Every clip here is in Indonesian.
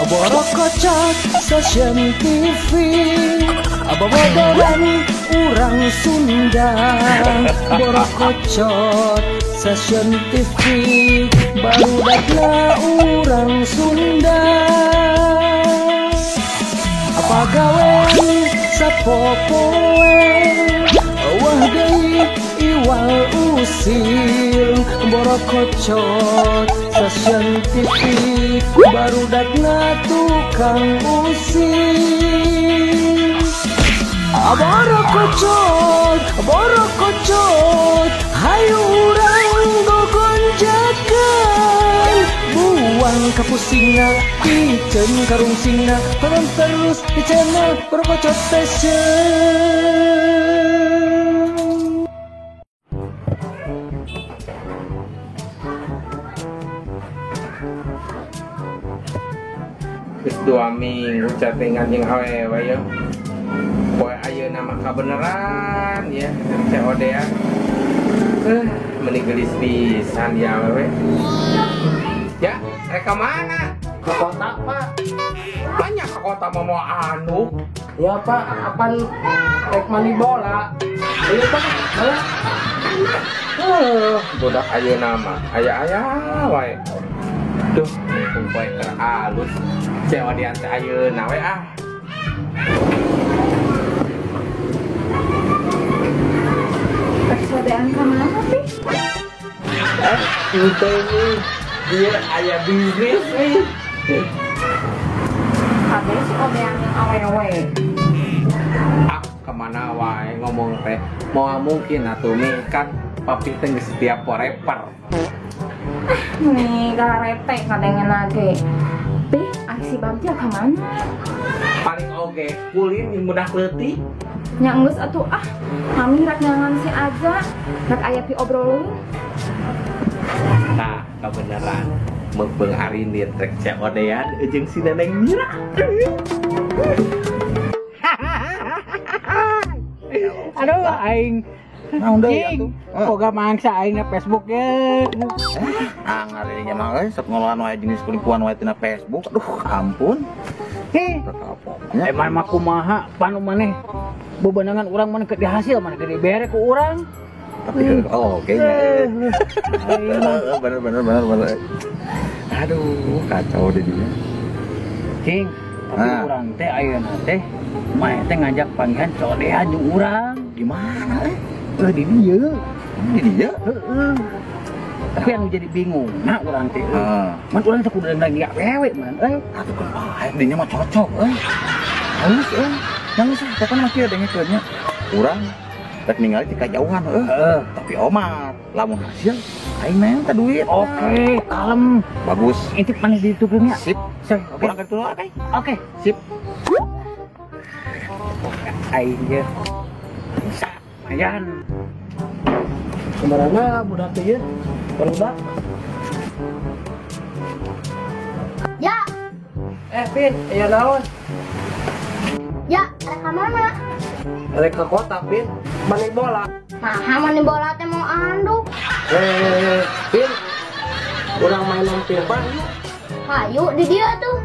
Borok kocak stasiun TV, bobodohan urang Sunda. Borok kocak stasiun TV, barudakna urang Sunda. Apa gawean sapopoe, wah deui iwal usil. Borok kocok stasiun TV, barudakna tukang usil. Borok kocok, hayu urang gogonjakan. Buang kapusingna, piceun karungsingna, tonton terus di channel Borok Kocok Station. Geus 2 minggu chattingan jeung awewe ya. Poe ayeuna mah kabeneran ya, COD ya. Meni geulis pisan ya awewe. Ya, reka mana? Ke kota, Pak. Banyak ke kota mau anu. Ya, Pak, apan rek mani bola. Ayo, Pak. Bola. Budak ayeuna mah aya-aya wae. Duh, poe teralus. COD teh ayeuna we ah. Persaudaraan kemana sih? Itu nih dia ayah bisnis nih. Habis si obean yang awewe. Kemana wae ngomong teh mau mungkin atuh nih kan papi teh geus setiap forever. Nih garete kadengen lagi. Beh, si Bagja kemana? Paling oge kulin yang mudah leutik. Nyanggus atuh kami rek nyangan si aja rek aya pi obrolun. Nah, kebenaran meubeng arinit rek COD-an jeung si Neneng Mira. Aduh, aing naon deui atuh? Boga mangsa aing na Facebook ge. Ngarinya mah sok ngoloan wae jenis kulipuan wae tina Facebook. Aduh, ampun. Emang mah kumaha panu maneh bebenangan urang maneh ke dihasil maneh ke dibere ku urang. Tapi oke nya. Bener. Aduh, kacau deh dia. Cing, tapi urang teh ayeuna teh mah teh ngajak panggihan codean jeung urang. Gimana Di dieu. Di dia? Heeh. Tapi anu jadi bingung, nah urang teh. Man urang teh kudu lagi awewe man. Atuh kan bae dinya mah cocok halus yang usah kapan mah kieu dengekeunnya. Urang rek ningali ti kajauhan tapi omat lamun hasil aing mah teh duit. Oke, kalem. Bagus. Intip maneh ditutupnya. Sip. Oke. Urang keur tuluy oke. Oke, sip. Aing ge. Bisa. Ayan. Kemana budak teh ya? Budak. Ya, Pin, aya naon? ya, rek mana? Rek ke kota, Pin. Mani bola. Nah, mani bola teh mau anduk. Pin. Urang main pingpong yuk. Hayu di dia tuh.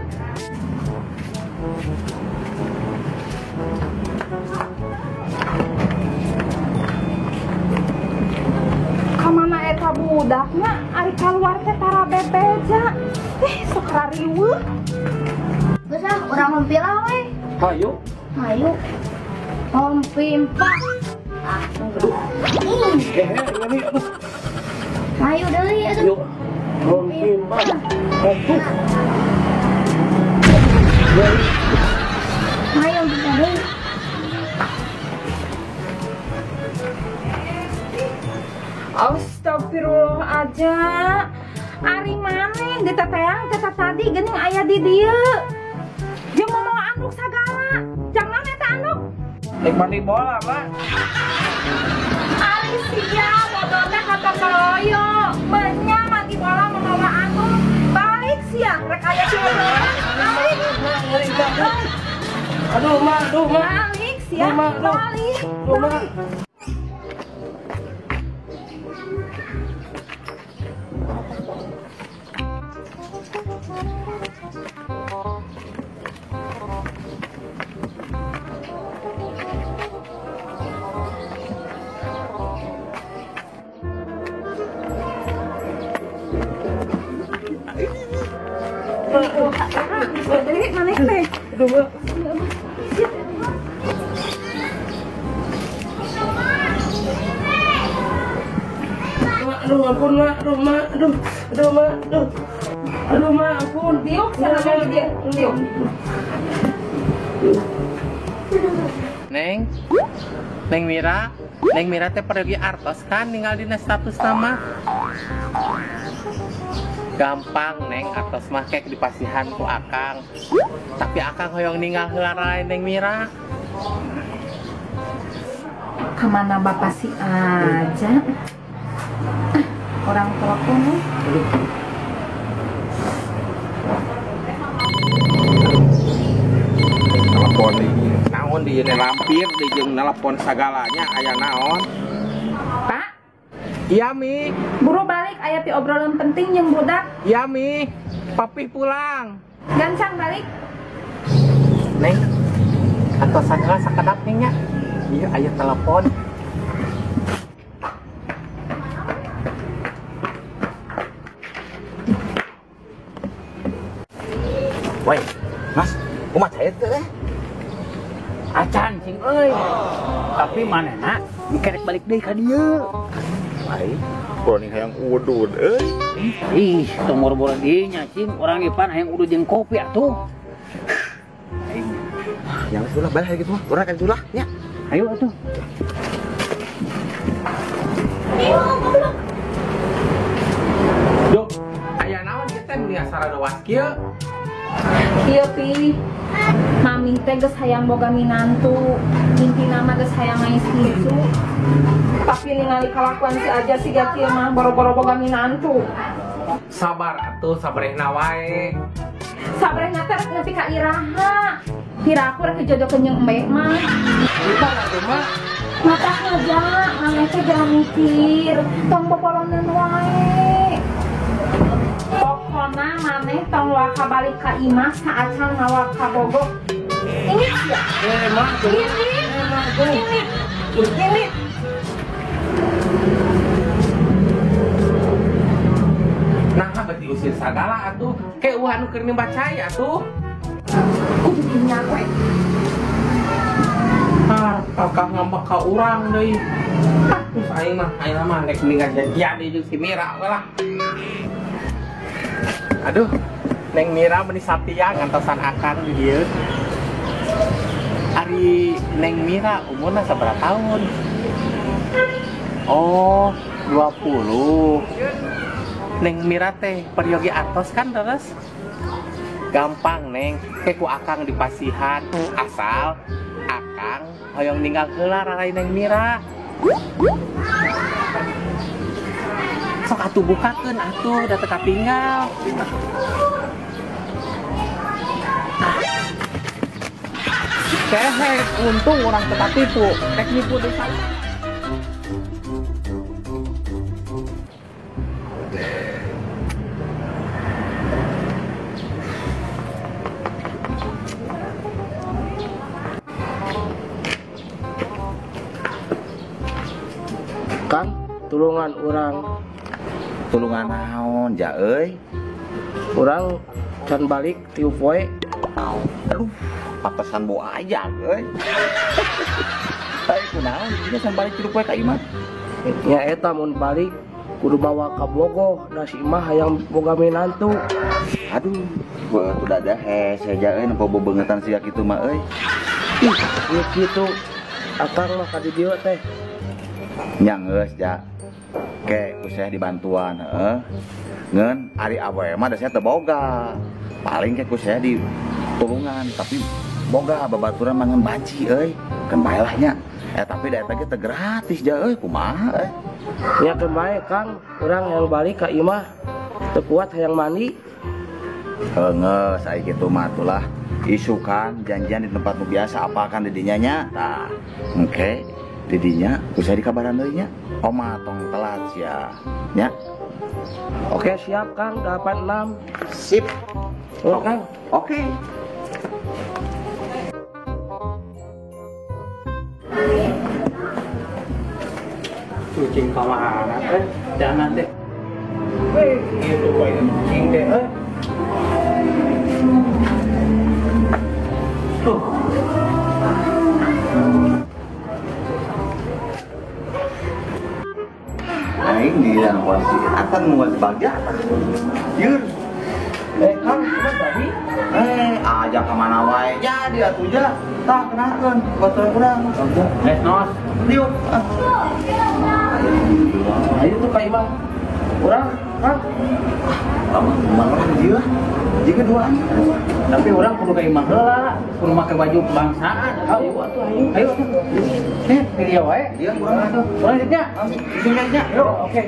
Kamana eta budakna ari kaluar teh tara bebeja. Sok rariweuh. Geus urang mempila we. Hayu. Hayu. Pimpa. Aduh. Ini aduh. Hayu deui atuh. Yuk. Pimpa. Aduh. Hayu bisa deui. Astagfirullah aja. Ari maneh diteteang teta tadi geuning aya di dieu. Jeung mau anduk sagala. Jangan eta anduk. Rek mani bola, Mak. Ari sia bodona kata keroyo. Menya mandi bola membawa anduk. Balik sia rek aya di obrolan. Balik. Aduh, Mak. Balik sia. Balik. Mak. Aduh, ampun, Mak. Aduh, Mak. Aduh, Mak, ampun. Tiup, sana lagi dia. Tiup. Neng Mira teh pergi artos kan tinggal di status nama. Gampang Neng artos mah kayak di pasihan ku Akang. Tapi Akang hoyong ninggal heula rai Neng Mira. Kemana bapak sih aja? Orang telepon nih. Telepon naon di lampir di jeung telepon sagalanya aya naon? Pak, Iya Mi. buru balik aya ti obrolan penting yang budak. Iya Mi. Papi pulang. Gancang balik. Neng. Atau sagala sakedap Neng nya. Iya aya telepon. Woi, Mas, kumaha cair teh? Acan cing euy. Tapi manehna dikerek balik deui ka dieu. Baik, kuring hayang udud euy. Ih, tong boro-boro dieu nya cing, urang ipan hayang udud jeung kopi atuh. Yang itulah balik gitu mah, urang kan itulah nya. Ayo atuh. Duh, aya naon ieu teh mun asal ada waskieu? Iya pi, mami teh geus hayang boga minantu, inti nama geus hayang ngais kicu. Tapi ningali kalakuan si aja si kieu mah boro-boro boga minantu. Sabar atuh, sabarehna wae. Sabarnya teh nepi ka iraha. Piraku rek kejodokeun jeung embek mah. Kita atuh mah. Mata aja, maneh teh jangan mikir, tong bopolonan wae. Pokona maneh tong waka balik ka imah saacan ngawa ka Bogor. Ini ya. Ini. Nah, berarti usir sagala atuh. Kayak uhan keur dibacai atuh. Kudu dinya we. Kakak ngambek ka urang deui. Terus aing mah rek ninggal janjian jeung si Mira we lah. Aduh, Neng Mira meuni satia ngantosan Akang di dieu. Ari Neng Mira umurna sabaraha tahun? Oh, 20. Neng Mira teh peryogi atos kan terus? Gampang Neng, kayak ku Akang di pasihan. Asal Akang hoyong ninggal heula rai Neng Mira. Sok atuh bukakeun atuh da teu katinggal. Kehe, untung orang teu katipu, rek nipu deui salah. Kang, tulungan orang. Tulungan naon ja euy? Orang can balik tiup we. Aduh, papesan bo aja euy. Hai kunaon ieu san balik hidup we ka imah. Nya eta mun balik kudu bawa ka Bogoh, da si imah hayang boga minantu. Aduh, beuh dadah hese ja euy nempo bebeungetan siga kitu mah euy. Ih, ieu kitu. Akang mah ka di dieu teh. Nya geus ja. Ke kuseh dibantuan heeh. Ngeun ari awewe mah da saya teu boga. Paling ke kuseh di tulungan tapi boga babaturan mah ngeun banci euy. Kan bae lah nya. Tapi da eta ge teu gratis ja euy kumaha euy. Nya keun bae Kang, urang yang balik ka imah teu kuat hayang mandi. Heungeuh sae kitu mah atulah. Isukan janjian di tempat nu biasa apakan di dinya nya. Tah, engke di dinya kuseh dikabaran deui nya. Oma tong telat sia. Nya. Oke, siap Kang, 86. Sip. Oh, Kang. Oke. Kucing kemana teh? Jangan deh. Weh, gitu boy kucing deh. Aing dia wasi akan muat bahagia. Yur. Kang, cuma tadi Ajak kemana wae. Jadi atuh ja. Tah kenakeun baturan urang. Nos. Diuk. Ayo tuh kayak bang. Orang, Kang. Lama orang dia. Jika duaan. Tapi orang kudu kayak imah heula, kudu make baju kebangsaan. Ayo atuh, ayo. Ayo atuh. Pilih wae. Dia urang atuh. Urang ditnya. Ditnya. Yo, oke.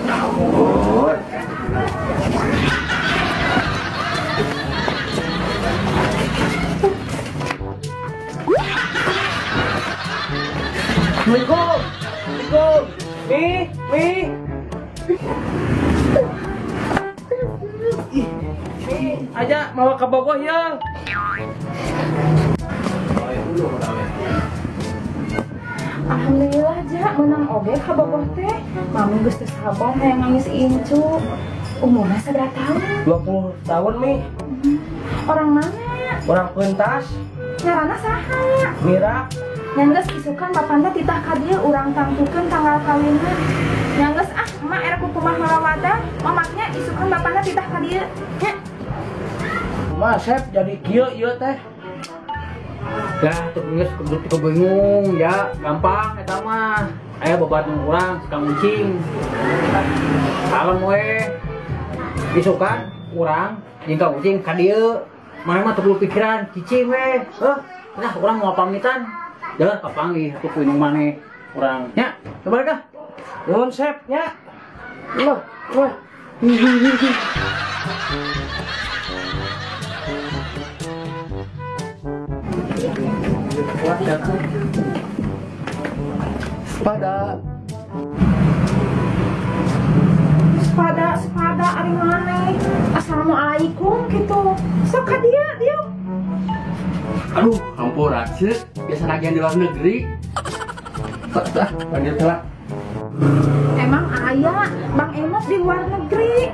Oh. Assalamualaikum. Mi. Aja mau ke Bogor ya. Alhamdulillah ja menang oge ka Bogor teh. Mami geus teu sabar hayang nangis incu. Umurna sabaraha tahun? 20 tahun Mi. Orang mana? Orang pentas. Ngaranna saha? Mira. Nyanggeus isukan bapana titah ka dieu urang tangtukeun tanggal kawinna. Nyanggeus emak era kukumah malawada, mamaknya isukan bapana titah ka dieu. Nya. Kumaha Sep jadi kieu ieu teh? Dah tuh geus kudu bingung ya, gampang eta mah. Aya beban urang tukang ucing. Kalem we. Isukan urang jeung ka ucing ka dieu. Mana mah teu pikiran cicing we. Nah urang mau pamitan. Dah kapanggih atuh ku maneh urang nya. Coba dah. Nuhun Sep nya. Loh. Sepada ari maneh. Assalamualaikum gitu. Sok ka dieu. Aduh, hampura sih. Biasa nagihan di luar negeri. Dah, lanjut lah. Emang aya Bang Emok di luar negeri?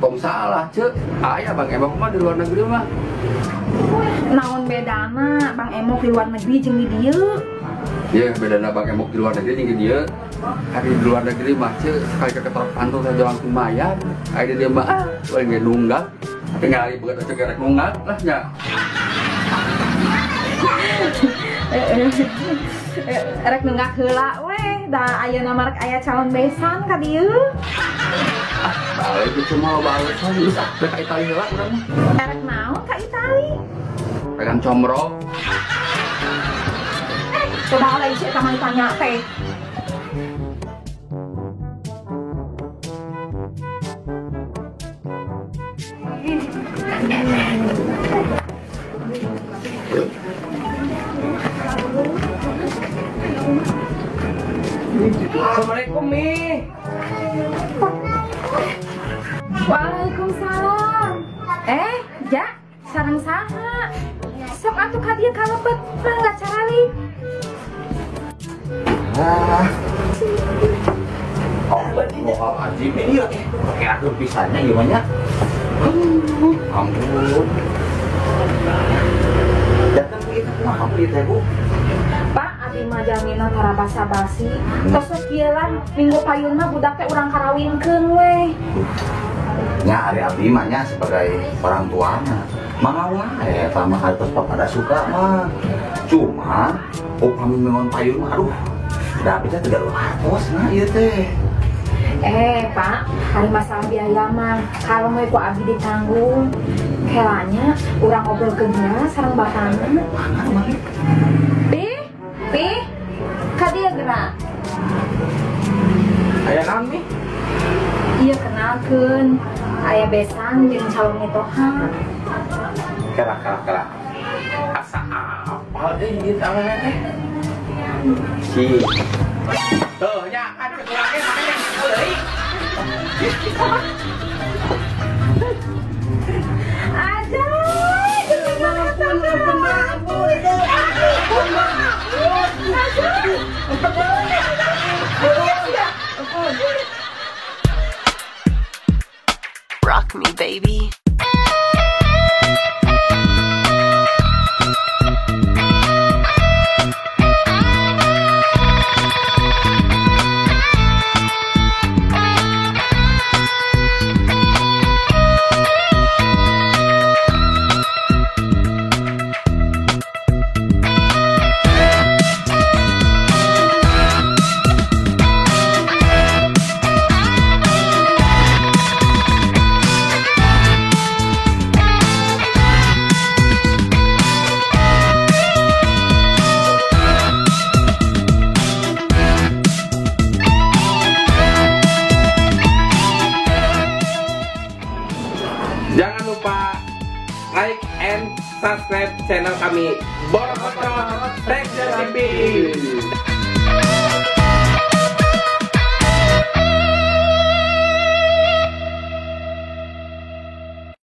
Tong salah, Cek. Ayah Bang Emok mah di luar negeri mah. Naon bedana Bang Emok di luar negeri jeung di dieu? Ya, bedana Bang Emok di luar negeri jeung dia. Hari di luar negeri mah, Cek, sekali ke ketor kantor saja langsung mayar. Ada dia mah, paling gak nunggak. Tinggal ibu kata cek rek nunggak lah, ya. Rek nenggak heula we, da ayeuna mah rek aya calon besan ka dieu. Balik itu cuma balesan geus rek ka Itali heula urang mah. Rek naon ka Itali? Pegang comro. Coba lain sih eta mah ditanya teh. Assalamualaikum Mi. Waalaikumsalam. Ja, sareng saha? Sok atuh ka dieu kalebet, mangga carali. Oh, anjing ini ya. Kayak aduh pisannya gimana? Ampun. Datang kita mah beli teh, Bu. Pak, abdi mah jamina tara basa-basi. Tos kieu lah minggu payun mah budak teh urang karawinkeun we. Nya ari abdi mah nya sebagai orang tuanya. Mangga wae eta mah hartos papada suka mah. Cuma upami memang payun mah aduh. Da bisa teu hartos nah ieu teh. Pak, hari masalah biaya mah kalau mau ku abdi ditanggung. Kelanya urang ngobrolkeun heula sareng bapana. Pi, ka dieu gerak. Aya naon Mi? Iya kenalkeun. Aya besan jeung calon nitoha. Kera. Asa apa deui ieu tanganna teh? Si. Tuh nya kan kekurangnya makanya deui. Rock me, baby. lupa like and subscribe channel kami Borokoto Reaction TV.